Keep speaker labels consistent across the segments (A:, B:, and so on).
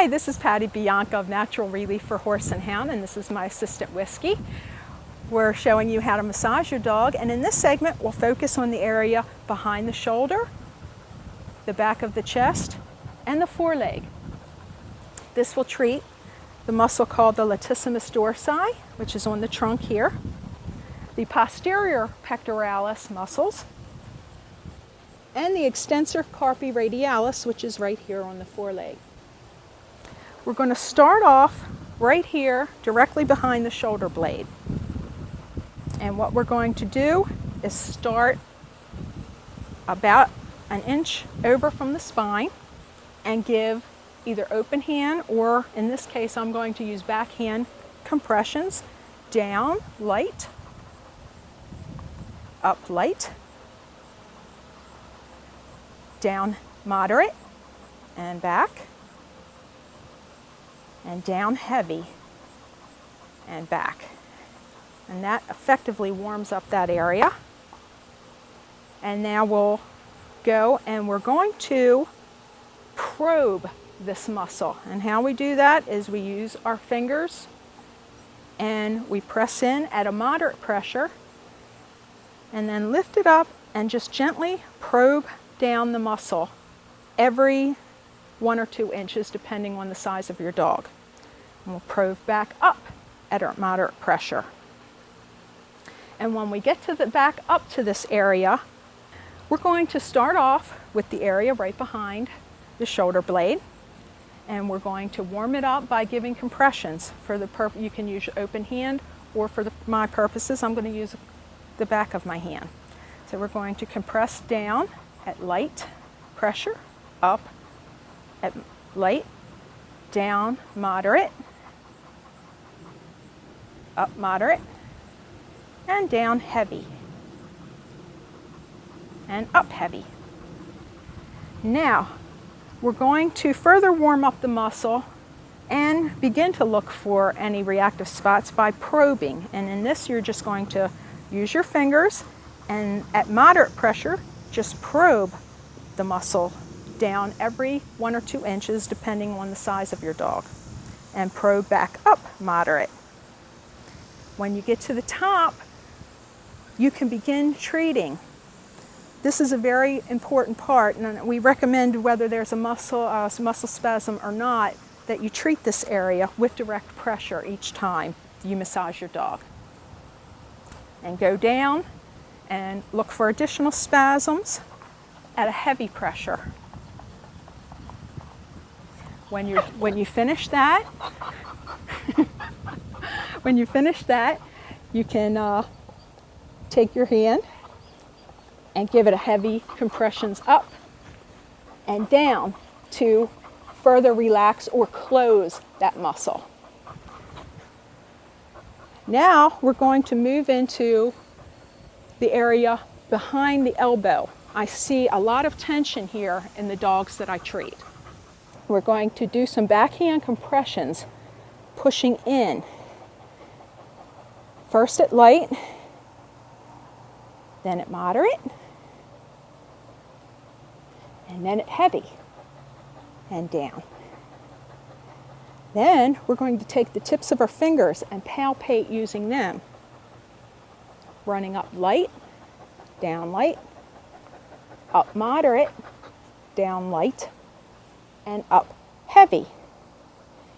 A: Hi, this is Patty Bianca of Natural Relief for Horse and Hound, and this is my assistant Whiskey. We're showing you how to massage your dog, and in this segment we'll focus on the area behind the shoulder, the back of the chest, and the foreleg. This will treat the muscle called the latissimus dorsi, which is on the trunk here, the posterior pectoralis muscles, and the extensor carpi radialis, which is right here on the foreleg. We're going to start off right here, directly behind the shoulder blade. And what we're going to do is start about an inch over from the spine and give either open hand, or in this case I'm going to use backhand compressions. Down, light, up, light, down, moderate, and back, and down, heavy, and back. And that effectively warms up that area. And now we'll go and we're going to probe this muscle. And how we do that is we use our fingers and we press in at a moderate pressure and then lift it up and just gently probe down the muscle every 1 or 2 inches depending on the size of your dog. And we'll probe back up at a moderate pressure. And when we get to the back up to this area, we're going to start off with the area right behind the shoulder blade, and we're going to warm it up by giving compressions. For the you can use your open hand, or for my purposes I'm going to use the back of my hand. So we're going to compress down at light pressure, up at light, down moderate, up moderate, and down heavy, and up heavy. Now we're going to further warm up the muscle and begin to look for any reactive spots by probing. And in this you're just going to use your fingers and at moderate pressure just probe the muscle down every 1 or 2 inches depending on the size of your dog, and probe back up moderate. When you get to the top, you can begin treating. This is a very important part, and we recommend, whether there's a muscle spasm or not, that you treat this area with direct pressure each time you massage your dog. And go down and look for additional spasms at a heavy pressure. When you finish that, you can take your hand and give it a heavy compressions up and down to further relax or close that muscle. Now we're going to move into the area behind the elbow. I see a lot of tension here in the dogs that I treat. We're going to do some backhand compressions, pushing in. First at light, then at moderate, and then at heavy, and down. Then we're going to take the tips of our fingers and palpate using them, running up light, up moderate, down light, and up heavy.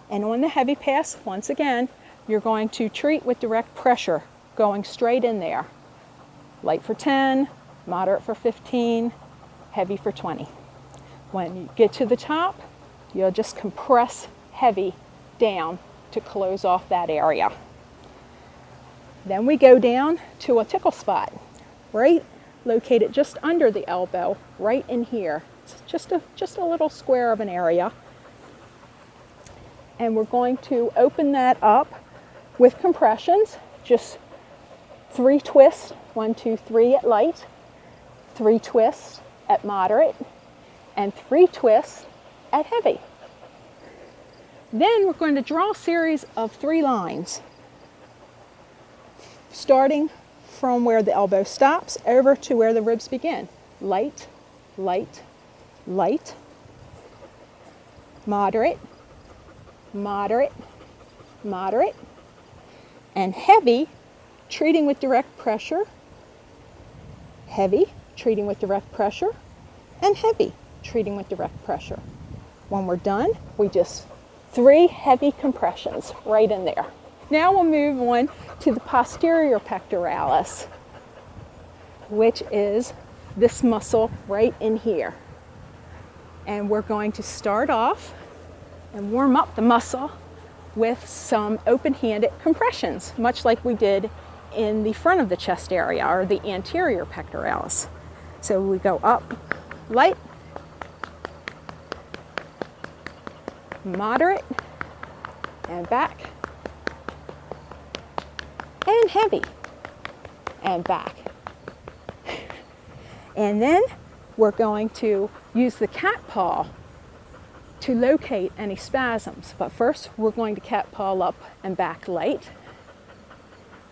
A: And on the heavy pass, once again, you're going to treat with direct pressure, going straight in there. Light for 10, moderate for 15, heavy for 20. When you get to the top, you'll just compress heavy down to close off that area. Then we go down to a tickle spot, right located just under the elbow, right in here. It's just a little square of an area. And we're going to open that up with compressions, just 3 twists, 1, 2, 3 at light, 3 twists at moderate, and 3 twists at heavy. Then we're going to draw a series of 3 lines, starting from where the elbow stops over to where the ribs begin. Light, light, light, moderate, moderate, moderate, and heavy, treating with direct pressure, heavy, treating with direct pressure, and heavy, treating with direct pressure. When we're done, we just 3 heavy compressions right in there. Now we'll move on to the posterior pectoralis, which is this muscle right in here. And we're going to start off and warm up the muscle with some open-handed compressions, much like we did in the front of the chest area, or the anterior pectoralis. So we go up, light, moderate, and back, and heavy, and back. And then we're going to use the cat paw to locate any spasms. But first, we're going to cat paw up and back light,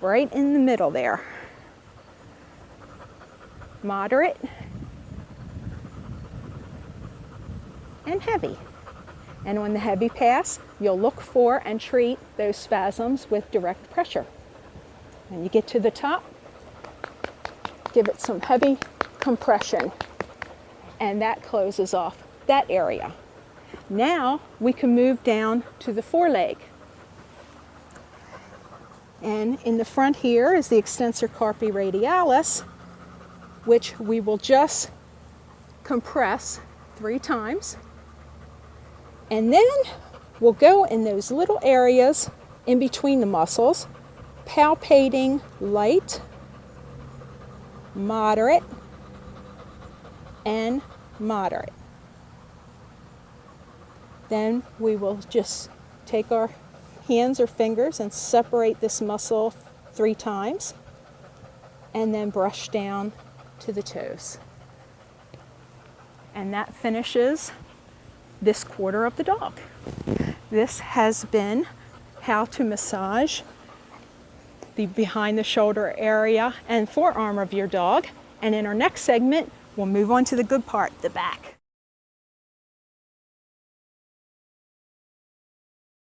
A: right in the middle there. Moderate, and heavy. And when the heavy pass, you'll look for and treat those spasms with direct pressure. When you get to the top, give it some heavy compression, and that closes off that area. Now we can move down to the foreleg. And in the front here is the extensor carpi radialis, which we will just compress 3 times. And then we'll go in those little areas in between the muscles, palpating light, moderate, and moderate. Then we will just take our hands or fingers and separate this muscle 3 times, and then brush down to the toes. And that finishes this quarter of the dog. This has been how to massage the behind the shoulder area and forearm of your dog. And in our next segment, we'll move on to the good part, the back.